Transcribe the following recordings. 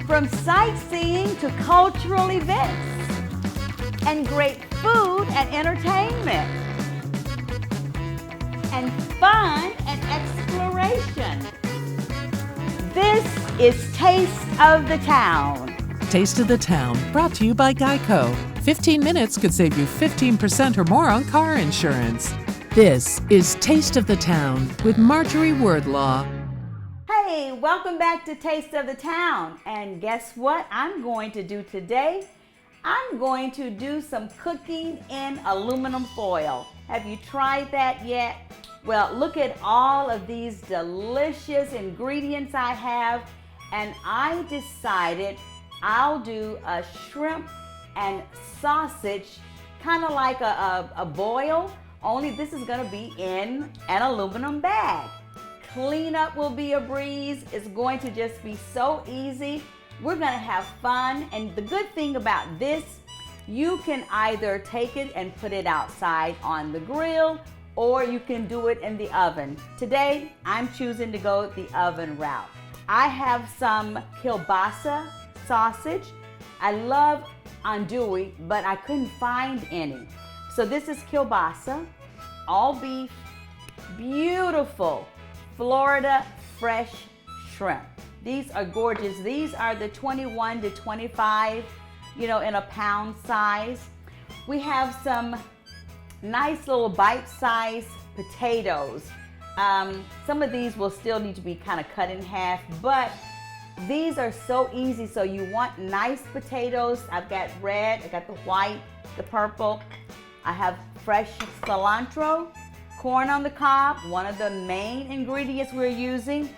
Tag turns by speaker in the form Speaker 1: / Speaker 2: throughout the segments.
Speaker 1: From sightseeing to cultural events, and great food and entertainment, and fun and exploration. This is Taste of the Town.
Speaker 2: Taste of the Town, brought to you by Geico. 15 minutes could save you 15% or more on car insurance. This is Taste of the Town with Marjorie Wordlaw.
Speaker 1: Hey, welcome back to Taste of the Town. And guess what I'm going to do today? I'm going to do some cooking in aluminum foil. Have you tried that yet? Well, look at all of these delicious ingredients I have, and I decided I'll do a shrimp and sausage, kind of like a boil, only this is gonna be in an aluminum bag. Cleanup will be a breeze. It's going to just be so easy. We're gonna have fun, and the good thing about this, you can either take it and put it outside on the grill, or you can do it in the oven. Today, I'm choosing to go the oven route. I have some kielbasa sausage. I love andouille, but I couldn't find any. So this is kielbasa, all beef, beautiful Florida fresh shrimp. These are gorgeous. These are the 21 to 25, in a pound size. We have some nice little bite-sized potatoes. Some of these will still need to be kind of cut in half, but these are so easy. So you want nice potatoes. I've got red, I got the white, the purple. I have fresh cilantro, corn on the cob, one of the main ingredients we're using,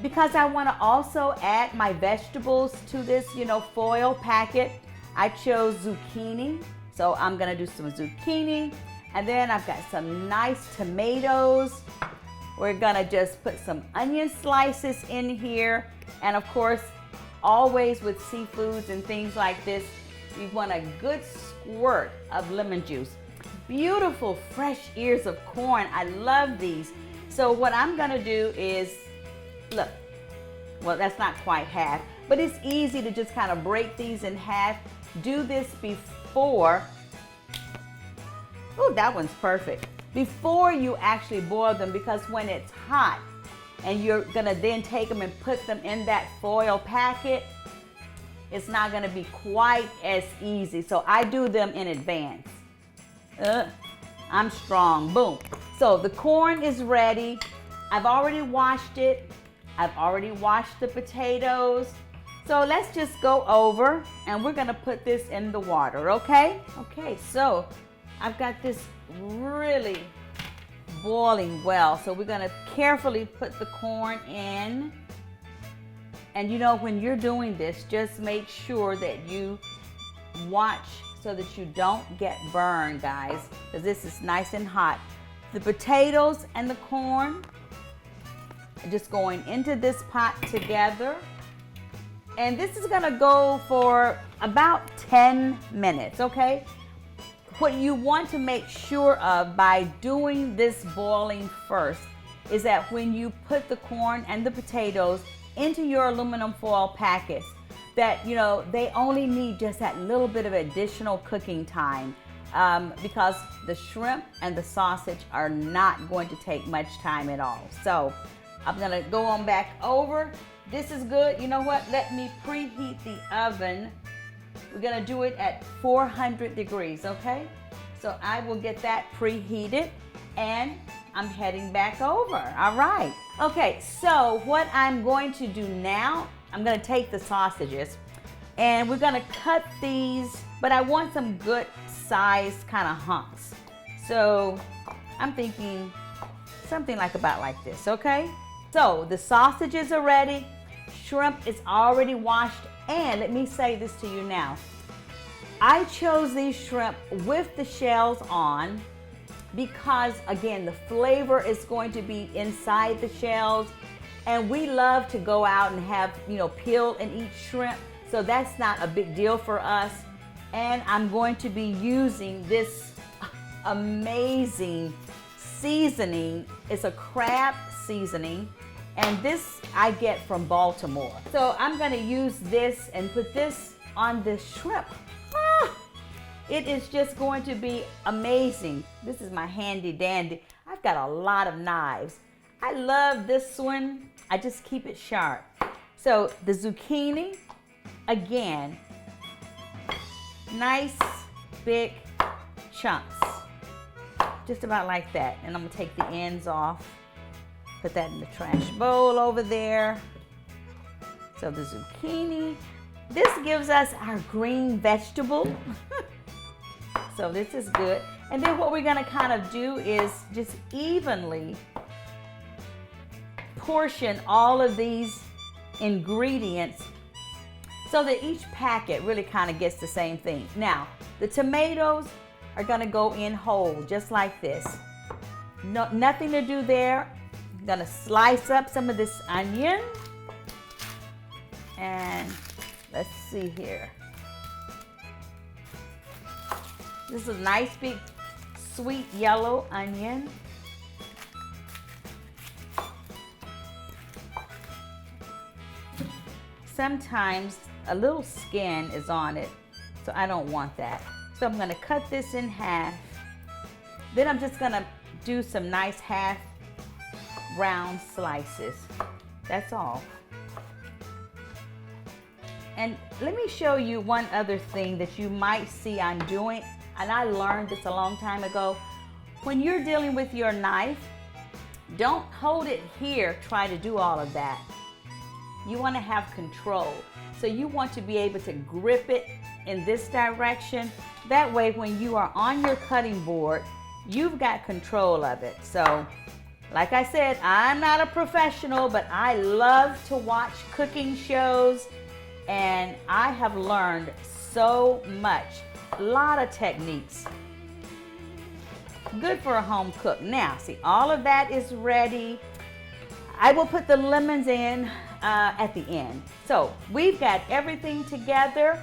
Speaker 1: because I want to also add my vegetables to this, foil packet. I chose zucchini, so I'm gonna do some zucchini. And then I've got some nice tomatoes. We're gonna just put some onion slices in here. And of course, always with seafoods and things like this, you want a good squirt of lemon juice. Beautiful fresh ears of corn. I love these. So what I'm gonna do is, look, well, that's not quite half, but it's easy to just kind of break these in half. Do this before, oh, that one's perfect. Before you actually boil them, because when it's hot and you're gonna then take them and put them in that foil packet, it's not gonna be quite as easy. So I do them in advance. I'm strong, boom. So the corn is ready. I've already washed it. I've already washed the potatoes. So let's just go over, and we're gonna put this in the water, okay? Okay, so I've got this really boiling well. So we're gonna carefully put the corn in. And when you're doing this, just make sure that you watch so that you don't get burned, guys, because this is nice and hot. The potatoes and the corn are just going into this pot together. And this is gonna go for about 10 minutes, okay? What you want to make sure of by doing this boiling first is that when you put the corn and the potatoes into your aluminum foil packets, that they only need just that little bit of additional cooking time, because the shrimp and the sausage are not going to take much time at all. So I'm gonna go on back over. This is good. You know what? Let me preheat the oven. We're gonna do it at 400 degrees, okay? So I will get that preheated, and I'm heading back over. All right. Okay, so what I'm going to do now, I'm gonna take the sausages and we're gonna cut these, but I want some good sized kind of hunks. So I'm thinking something about like this, okay? So the sausages are ready, shrimp is already washed, and let me say this to you now. I chose these shrimp with the shells on because, again, the flavor is going to be inside the shells, and we love to go out and have, peel and eat shrimp, so that's not a big deal for us. And I'm going to be using this amazing seasoning. It's a crab seasoning, And this I get from Baltimore. So I'm gonna use this and put this on this shrimp. It is just going to be amazing. This is my handy dandy. I've got a lot of knives. I love this one. I just keep it sharp. So the zucchini, again, nice big chunks. Just about like that. And I'm gonna take the ends off. Put that in the trash bowl over there. So the zucchini. This gives us our green vegetable. So this is good. And then what we're gonna kind of do is just evenly portion all of these ingredients so that each packet really kind of gets the same thing. Now, the tomatoes are gonna go in whole, just like this. No, nothing to do there. I'm gonna slice up some of this onion. And let's see here. This is a nice big sweet yellow onion. Sometimes a little skin is on it, so I don't want that. So I'm gonna cut this in half. Then I'm just gonna do some nice half round slices. That's all. And let me show you one other thing that you might see I'm doing, and I learned this a long time ago. When you're dealing with your knife, don't hold it here, try to do all of that. You want to have control. So you want to be able to grip it in this direction. That way when you are on your cutting board, you've got control of it. So like I said, I'm not a professional, but I love to watch cooking shows, and I have learned so much. A lot of techniques. Good for a home cook. Now, see, all of that is ready. I will put the lemons in at the end. So we've got everything together.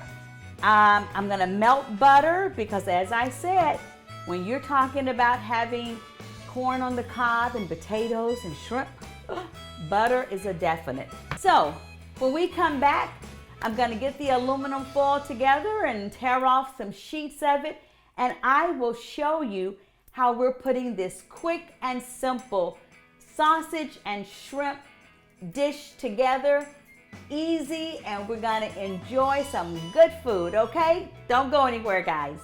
Speaker 1: I'm gonna melt butter because, as I said, when you're talking about having corn on the cob and potatoes and shrimp, butter is a definite. So when we come back, I'm gonna get the aluminum foil together and tear off some sheets of it, and I will show you how we're putting this quick and simple sausage and shrimp dish together. Easy, and we're gonna enjoy some good food, okay? Don't go anywhere, guys.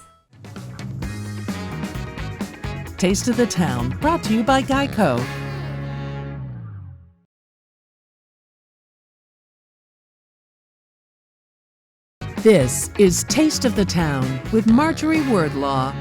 Speaker 2: Taste of the Town, brought to you by Geico. This is Taste of the Town with Marjorie Wordlaw.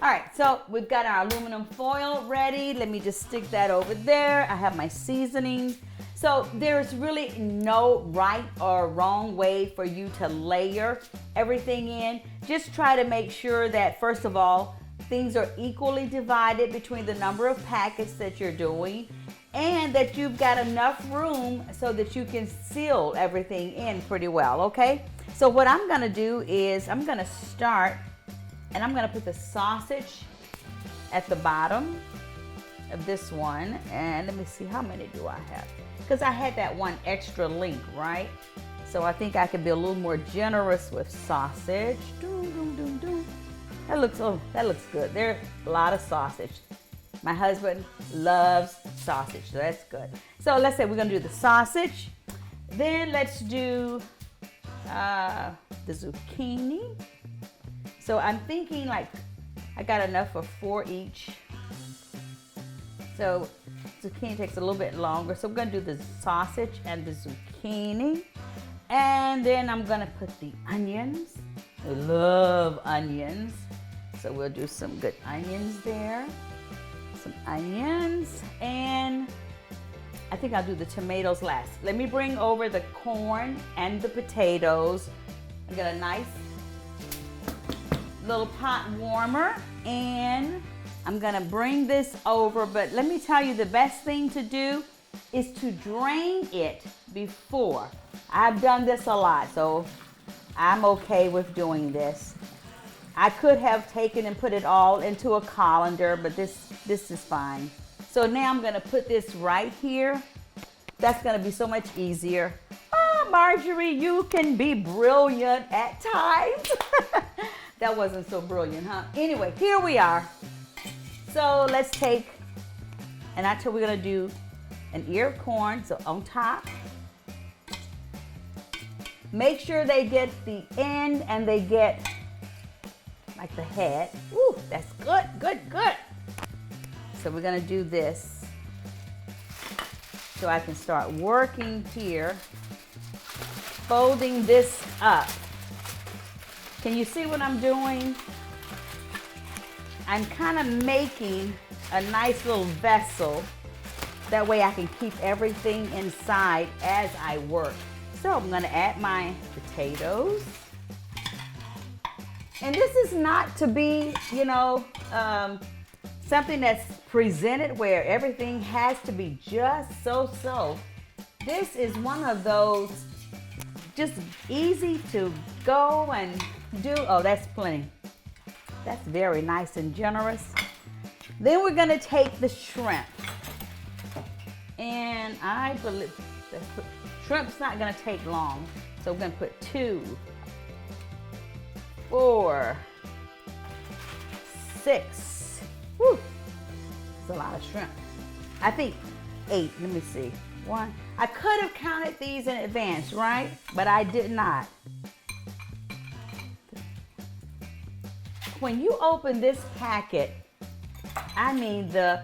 Speaker 1: All right, so we've got our aluminum foil ready. Let me just stick that over there. I have my seasonings. So there's really no right or wrong way for you to layer everything in. Just try to make sure that, first of all, things are equally divided between the number of packets that you're doing, and that you've got enough room so that you can seal everything in pretty well, okay? So what I'm gonna do is I'm gonna start, and I'm gonna put the sausage at the bottom of this one. And let me see, how many do I have? Because I had that one extra link, right? So I think I could be a little more generous with sausage. That looks good. There's a lot of sausage. My husband loves sausage, so that's good. So let's say we're gonna do the sausage. Then let's do the zucchini. So I'm thinking like I got enough for 4 each. So zucchini takes a little bit longer. So we're gonna do the sausage and the zucchini. And then I'm gonna put the onions. I love onions. So we'll do some good onions there. Some onions, and I think I'll do the tomatoes last. Let me bring over the corn and the potatoes. I got a nice little pot warmer, and I'm gonna bring this over, but let me tell you, the best thing to do is to drain it before. I've done this a lot, so I'm okay with doing this. I could have taken and put it all into a colander, but this is fine. So now I'm gonna put this right here that's gonna be so much easier. Oh, Marjorie, you can be brilliant at times. That wasn't so brilliant, huh? Anyway, here we are. So let's take, and I told we're gonna do an ear of corn, so on top. Make sure they get the end and they get like the head. Ooh, that's good, good, good. So we're gonna do this so I can start working here, folding this up. Can you see what I'm doing? I'm kind of making a nice little vessel. That way I can keep everything inside as I work. So I'm gonna add my potatoes. And this is not to be, you know, something that's presented where everything has to be just so. This is one of those just easy to go and do. Oh, that's plenty. That's very nice and generous. Then we're gonna take the shrimp. And I believe the shrimp's not gonna take long. So we're gonna put 2, 4, 6. Whew, that's a lot of shrimp. I think 8, let me see. 1, I could have counted these in advance, right? But I did not. When you open this packet, I mean the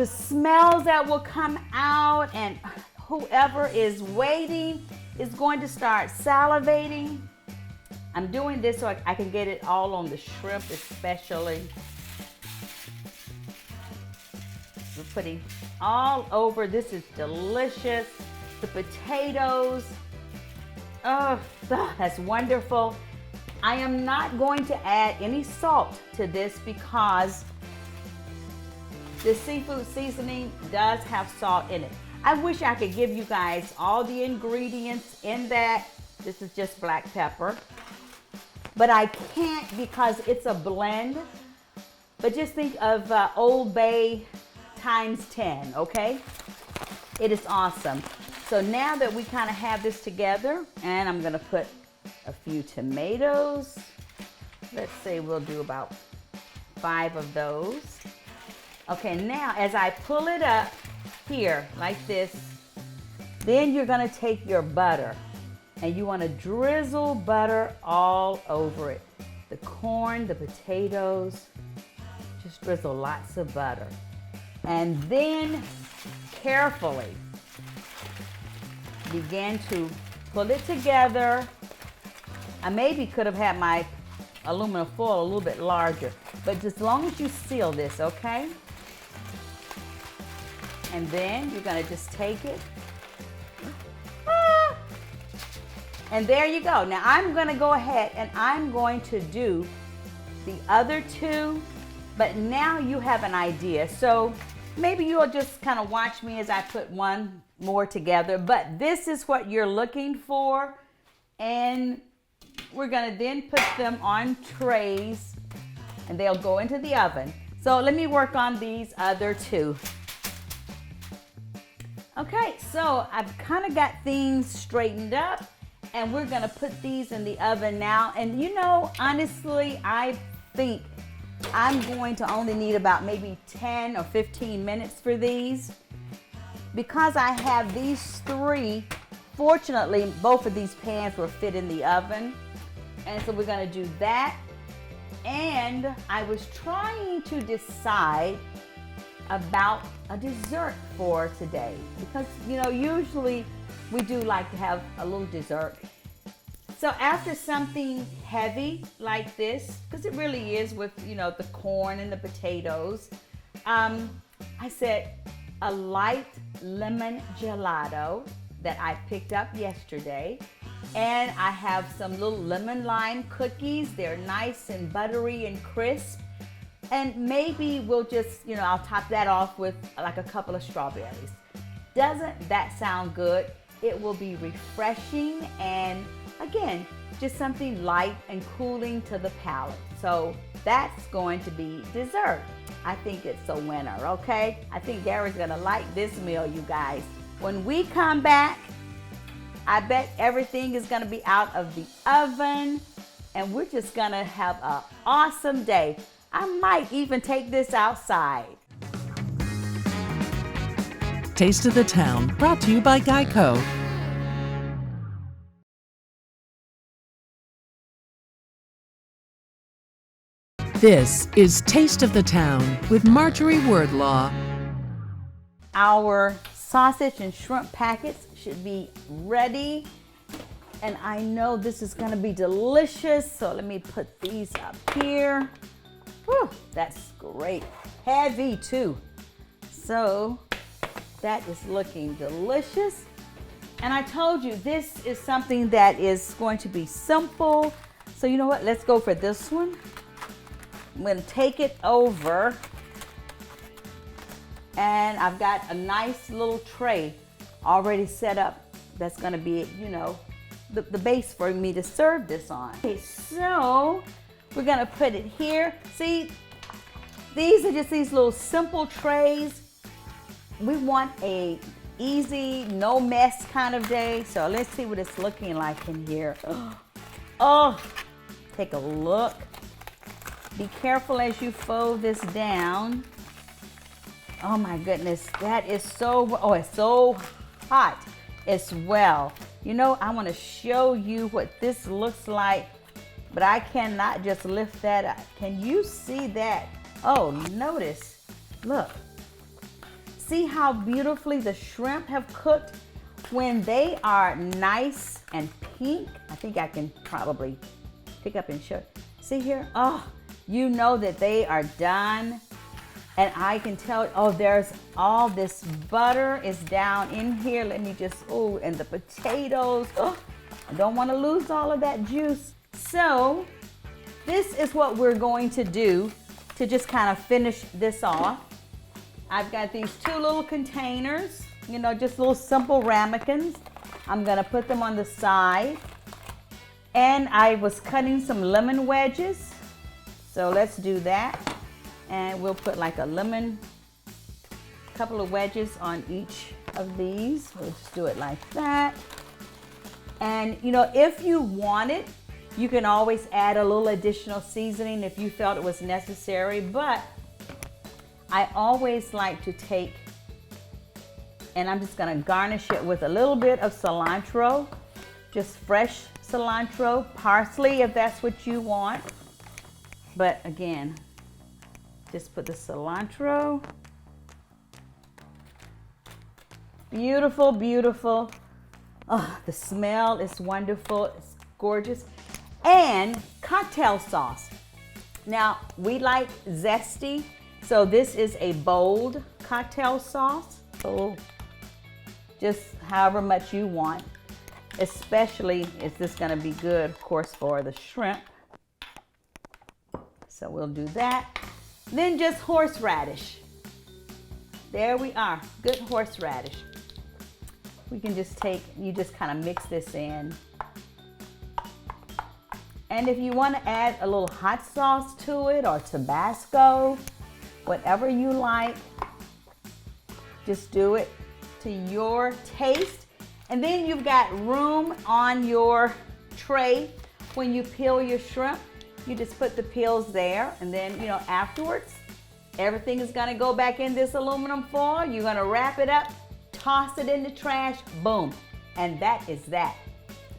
Speaker 1: smells that will come out, and whoever is waiting is going to start salivating. I'm doing this so I can get it all on the shrimp especially. We're putting all over. This is delicious. The potatoes, oh, that's wonderful. I am not going to add any salt to this because the seafood seasoning does have salt in it. I wish I could give you guys all the ingredients in that. This is just black pepper. But I can't because it's a blend. But just think of Old Bay times 10, okay? It is awesome. So now that we kind of have this together, and I'm gonna put a few tomatoes. Let's say we'll do about 5 of those. Okay, now as I pull it up here like this, then you're gonna take your butter and you wanna drizzle butter all over it. The corn, the potatoes, just drizzle lots of butter. And then carefully begin to pull it together. I maybe could have had my aluminum foil a little bit larger, but just as long as you seal this, okay? And then you're gonna just take it. And there you go. Now I'm gonna go ahead and I'm going to do the other 2, but now you have an idea. So maybe you'll just kind of watch me as I put one more together, but this is what you're looking for. And we're gonna then put them on trays and they'll go into the oven. So let me work on these other 2. Okay, so I've kind of got things straightened up and we're gonna put these in the oven now. And you know, honestly, I think I'm going to only need about maybe 10 or 15 minutes for these. Because I have these 3, fortunately, both of these pans will fit in the oven. And so we're gonna do that. And I was trying to decide about a dessert for today. Because, you know, usually we do like to have a little dessert. So after something heavy like this, because it really is with, you know, the corn and the potatoes, I said a light lemon gelato that I picked up yesterday. And I have some little lemon lime cookies. They're nice and buttery and crisp. And maybe we'll just, you know, I'll top that off with like a couple of strawberries. Doesn't that sound good? It will be refreshing and again, just something light and cooling to the palate. So that's going to be dessert. I think it's a winner, okay? I think Gary's gonna like this meal, you guys. When we come back, I bet everything is gonna be out of the oven and we're just gonna have an awesome day. I might even take this outside.
Speaker 2: Taste of the Town, brought to you by Geico. This is Taste of the Town with Marjorie Wordlaw.
Speaker 1: Our sausage and shrimp packets should be ready. And I know this is gonna be delicious. So let me put these up here. Whew, that's great. Heavy too. So that is looking delicious. And I told you this is something that is going to be simple. So you know what? Let's go for this one. I'm gonna take it over. And I've got a nice little tray already set up. That's gonna be, you know, the base for me to serve this on. Okay, so we're gonna put it here. See, these are just these little simple trays. We want a easy, no mess kind of day. So let's see what it's looking like in here. Oh, take a look. Be careful as you fold this down. Oh my goodness, that is so, oh, it's so hot as well. You know, I want to show you what this looks like, but I cannot just lift that up. Can you see that? Oh, notice, look. See how beautifully the shrimp have cooked? When they are nice and pink, I think I can probably pick up and show. See here? Oh, you know that they are done. And I can tell, oh, there's all this butter is down in here. Let me just, oh, and the potatoes. Oh, I don't want to lose all of that juice. So this is what we're going to do to just kind of finish this off. I've got these two little containers, you know, just little simple ramekins. I'm gonna put them on the side. And I was cutting some lemon wedges. So let's do that. And we'll put like a lemon, couple of wedges on each of these. We'll just do it like that. And you know, if you want it, you can always add a little additional seasoning if you felt it was necessary. But I always like to take, and I'm just gonna garnish it with a little bit of cilantro, just fresh cilantro, parsley if that's what you want. But again, just put the cilantro. Beautiful, beautiful. Oh, the smell is wonderful. It's gorgeous. And cocktail sauce. Now, we like zesty, so this is a bold cocktail sauce. So just however much you want. Especially is this gonna be good, of course, for the shrimp. So we'll do that. Then just horseradish. There we are, good horseradish. We can just take, you just kind of mix this in. And if you want to add a little hot sauce to it or Tabasco, whatever you like, just do it to your taste. And then you've got room on your tray when you peel your shrimp. You just put the peels there, and then, you know, afterwards, everything is gonna go back in this aluminum foil. You're gonna wrap it up, toss it in the trash, boom. And that is that.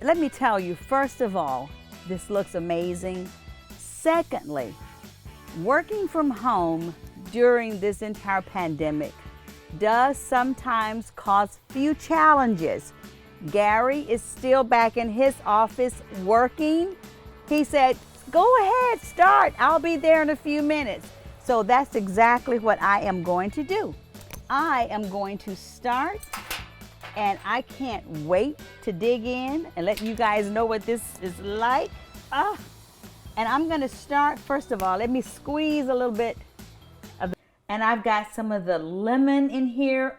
Speaker 1: Let me tell you, first of all, this looks amazing. Secondly, working from home during this entire pandemic does sometimes cause few challenges. Gary is still back in his office working. He said, go ahead, start. I'll be there in a few minutes. So that's exactly what I am going to do. I am going to start, and I can't wait to dig in and let you guys know what this is like. And I'm gonna start, first of all, let me squeeze a little bit of the, and I've got some of the lemon in here.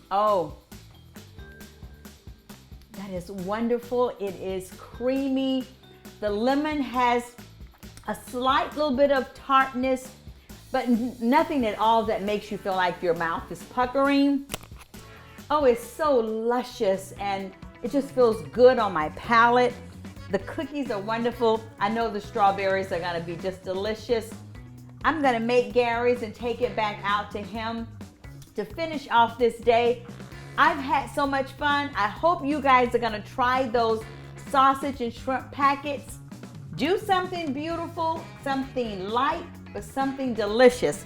Speaker 1: Oh. That is wonderful. It is creamy. The lemon has a slight little bit of tartness, but nothing at all that makes you feel like your mouth is puckering. Oh, it's so luscious and it just feels good on my palate. The cookies are wonderful. I know the strawberries are gonna be just delicious. I'm gonna make Gary's and take it back out to him to finish off this day. I've had so much fun. I hope you guys are gonna try those sausage and shrimp packets. Do something beautiful, something light, but something delicious.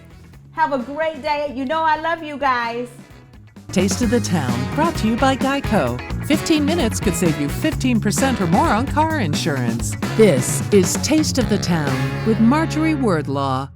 Speaker 1: Have a great day. You know I love you guys.
Speaker 2: Taste of the Town, brought to you by Geico. 15 minutes could save you 15% or more on car insurance. This is Taste of the Town with Marjorie Wordlaw.